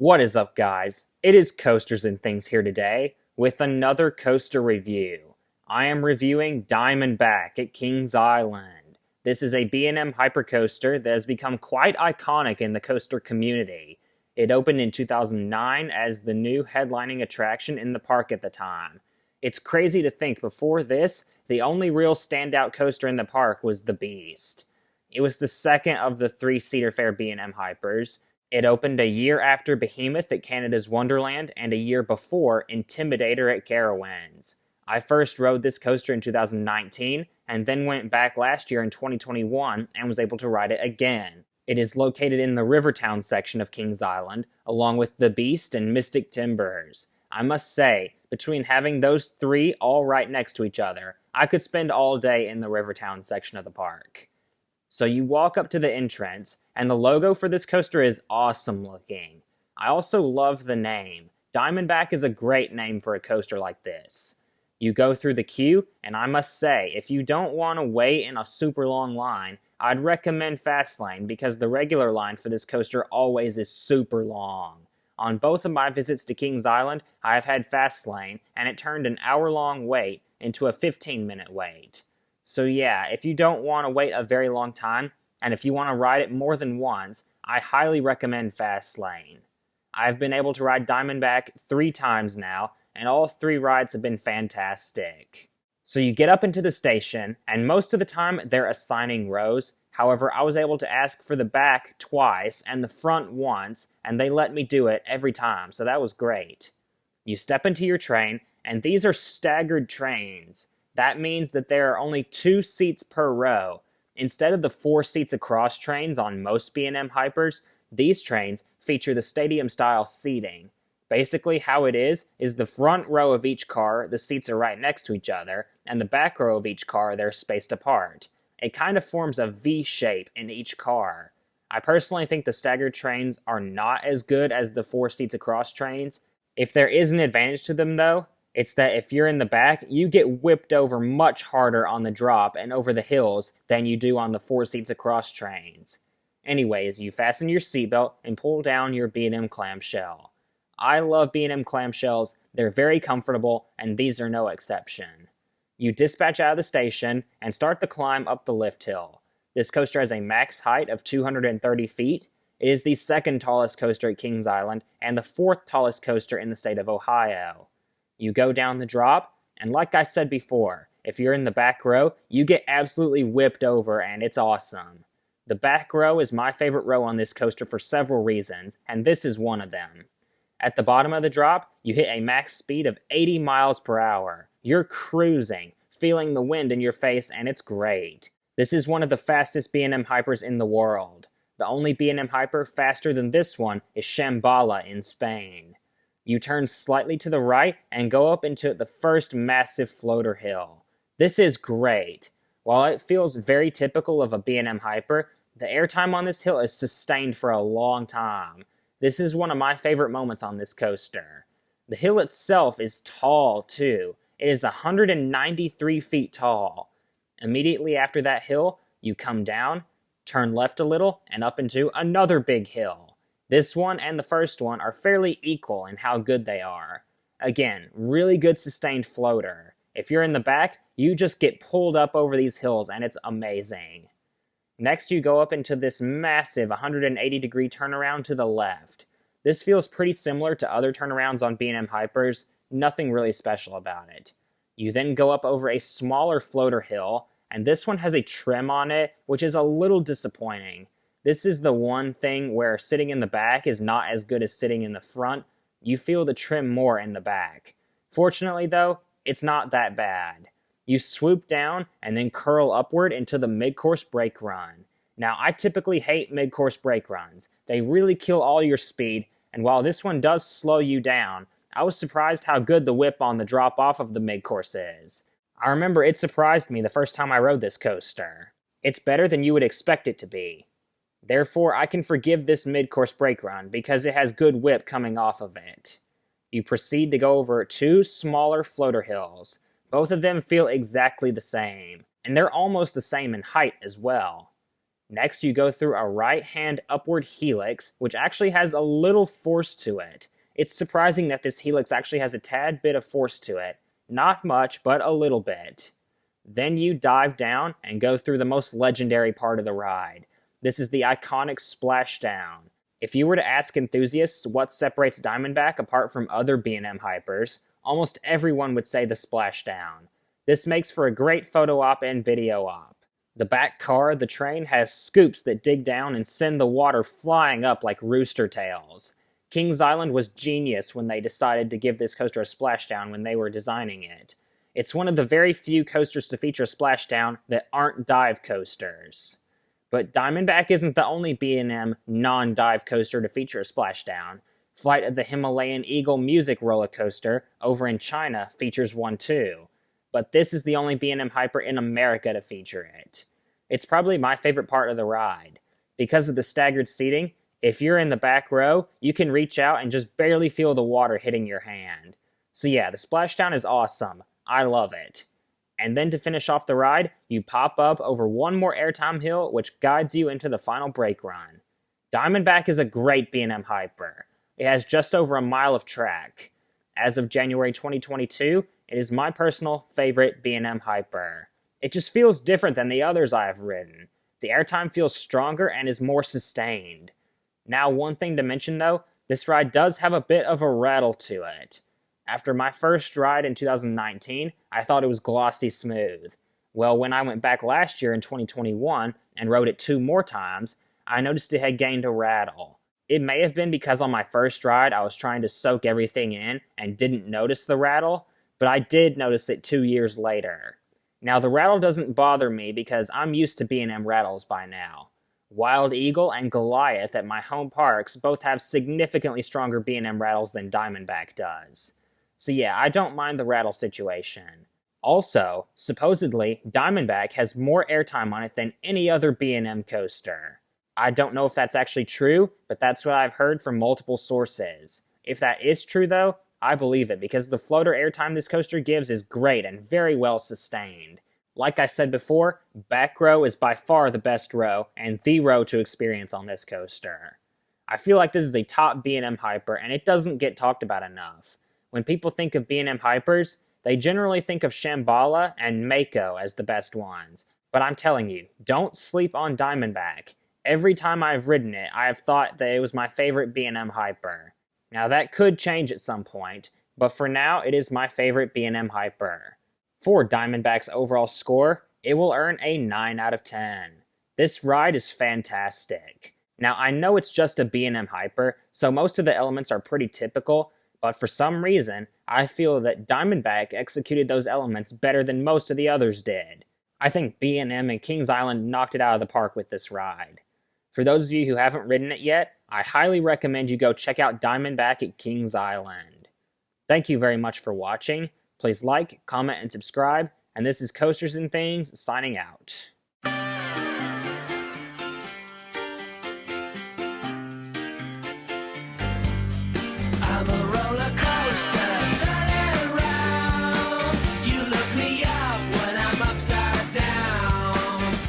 What is up, guys? It is Coasters and Things here today with another coaster review. I am reviewing Diamondback at Kings Island. This is a B&M hypercoaster that has become quite iconic in the coaster community. It opened in 2009 as the new headlining attraction in the park at the time. It's crazy to think before this, the only real standout coaster in the park was the Beast. It was the second of the three Cedar Fair B&M hypers. It opened a year after Behemoth at Canada's Wonderland and a year before Intimidator at Carowinds. I first rode this coaster in 2019 and then went back last year in 2021 and was able to ride it again. It is located in the Rivertown section of Kings Island, along with the Beast and Mystic Timbers. I must say, between having those three all right next to each other, I could spend all day in the Rivertown section of the park. So you walk up to the entrance, and the logo for this coaster is awesome looking. I also love the name. Diamondback is a great name for a coaster like this. You go through the queue, and I must say, if you don't want to wait in a super long line, I'd recommend Fastlane because the regular line for this coaster always is super long. On both of my visits to Kings Island, I have had Fastlane, and it turned an hour-long wait into a 15-minute wait. So yeah, if you don't want to wait a very long time, and if you want to ride it more than once, I highly recommend Fastlane. I've been able to ride Diamondback 3 times now, and all 3 rides have been fantastic. So you get up into the station, and most of the time they're assigning rows. However, I was able to ask for the back twice and the front once, and they let me do it every time, so that was great. You step into your train, and these are staggered trains. That means that there are only 2 seats per row. Instead of the 4 seats across trains on most B&M hypers, these trains feature the stadium-style seating. Basically how it is the front row of each car, the seats are right next to each other, and the back row of each car, they're spaced apart. It kind of forms a V shape in each car. I personally think the staggered trains are not as good as the 4 seats across trains. If there is an advantage to them though, it's that if you're in the back, you get whipped over much harder on the drop and over the hills than you do on the 4 seats across trains. Anyways, you fasten your seatbelt and pull down your B&M clamshell. I love B&M clamshells, they're very comfortable, and these are no exception. You dispatch out of the station and start the climb up the lift hill. This coaster has a max height of 230 feet. It is the 2nd tallest coaster at Kings Island and the 4th tallest coaster in the state of Ohio. You go down the drop, and like I said before, if you're in the back row, you get absolutely whipped over, and it's awesome. The back row is my favorite row on this coaster for several reasons, and this is one of them. At the bottom of the drop, you hit a max speed of 80 miles per hour. You're cruising, feeling the wind in your face, and it's great. This is one of the fastest B&M hypers in the world. The only B&M hyper faster than this one is Shambhala in Spain. You turn slightly to the right and go up into the first massive floater hill. This is great. While it feels very typical of a B&M hyper, the airtime on this hill is sustained for a long time. This is one of my favorite moments on this coaster. The hill itself is tall too. It is 193 feet tall. Immediately after that hill, you come down, turn left a little, and up into another big hill. This one and the first one are fairly equal in how good they are. Again, really good sustained floater. If you're in the back, you just get pulled up over these hills and it's amazing. Next you go up into this massive 180-degree turnaround to the left. This feels pretty similar to other turnarounds on B&M hypers, nothing really special about it. You then go up over a smaller floater hill, and this one has a trim on it, which is a little disappointing. This is the one thing where sitting in the back is not as good as sitting in the front. You feel the trim more in the back. Fortunately though, it's not that bad. You swoop down and then curl upward into the mid-course brake run. Now I typically hate mid-course brake runs. They really kill all your speed, and while this one does slow you down, I was surprised how good the whip on the drop-off of the mid-course is. I remember it surprised me the first time I rode this coaster. It's better than you would expect it to be. Therefore, I can forgive this mid-course brake run because it has good whip coming off of it. You proceed to go over 2 smaller floater hills. Both of them feel exactly the same, and they're almost the same in height as well. Next, you go through a right-hand upward helix, which actually has a little force to it. It's surprising that this helix actually has a tad bit of force to it. Not much, but a little bit. Then you dive down and go through the most legendary part of the ride. This is the iconic splashdown. If you were to ask enthusiasts what separates Diamondback apart from other B&M hypers, almost everyone would say the splashdown. This makes for a great photo op and video op. The back car of the train has scoops that dig down and send the water flying up like rooster tails. Kings Island was genius when they decided to give this coaster a splashdown when they were designing it. It's one of the very few coasters to feature a splashdown that aren't dive coasters. But Diamondback isn't the only B&M non-dive coaster to feature a splashdown. Flight of the Himalayan Eagle music roller coaster over in China features one too. But this is the only B&M hyper in America to feature it. It's probably my favorite part of the ride. Because of the staggered seating, if you're in the back row, you can reach out and just barely feel the water hitting your hand. So yeah, the splashdown is awesome. I love it. And then to finish off the ride, you pop up over one more airtime hill which guides you into the final brake run. Diamondback is a great B&M hyper. It has just over a mile of track. As of January 2022, it is my personal favorite B&M hyper. It just feels different than the others I have ridden. The airtime feels stronger and is more sustained. Now, one thing to mention though, this ride does have a bit of a rattle to it. After my first ride in 2019, I thought it was glossy smooth. Well, when I went back last year in 2021 and rode it 2 more times, I noticed it had gained a rattle. It may have been because on my first ride I was trying to soak everything in and didn't notice the rattle, but I did notice it 2 years later. Now the rattle doesn't bother me because I'm used to B&M rattles by now. Wild Eagle and Goliath at my home parks both have significantly stronger B&M rattles than Diamondback does. So yeah, I don't mind the rattle situation. Also, supposedly, Diamondback has more airtime on it than any other B&M coaster. I don't know if that's actually true, but that's what I've heard from multiple sources. If that is true though, I believe it because the floater airtime this coaster gives is great and very well sustained. Like I said before, back row is by far the best row and the row to experience on this coaster. I feel like this is a top B&M hyper and it doesn't get talked about enough. When people think of B&M hypers, they generally think of Shambhala and Mako as the best ones. But I'm telling you, don't sleep on Diamondback. Every time I've ridden it, I have thought that it was my favorite B&M hyper. Now that could change at some point, but for now it is my favorite B&M hyper. For Diamondback's overall score, it will earn a 9 out of 10. This ride is fantastic. Now I know it's just a B&M hyper, so most of the elements are pretty typical, but for some reason, I feel that Diamondback executed those elements better than most of the others did. I think B&M and Kings Island knocked it out of the park with this ride. For those of you who haven't ridden it yet, I highly recommend you go check out Diamondback at Kings Island. Thank you very much for watching. Please like, comment, and subscribe. And this is Coasters and Things signing out. I'm a roller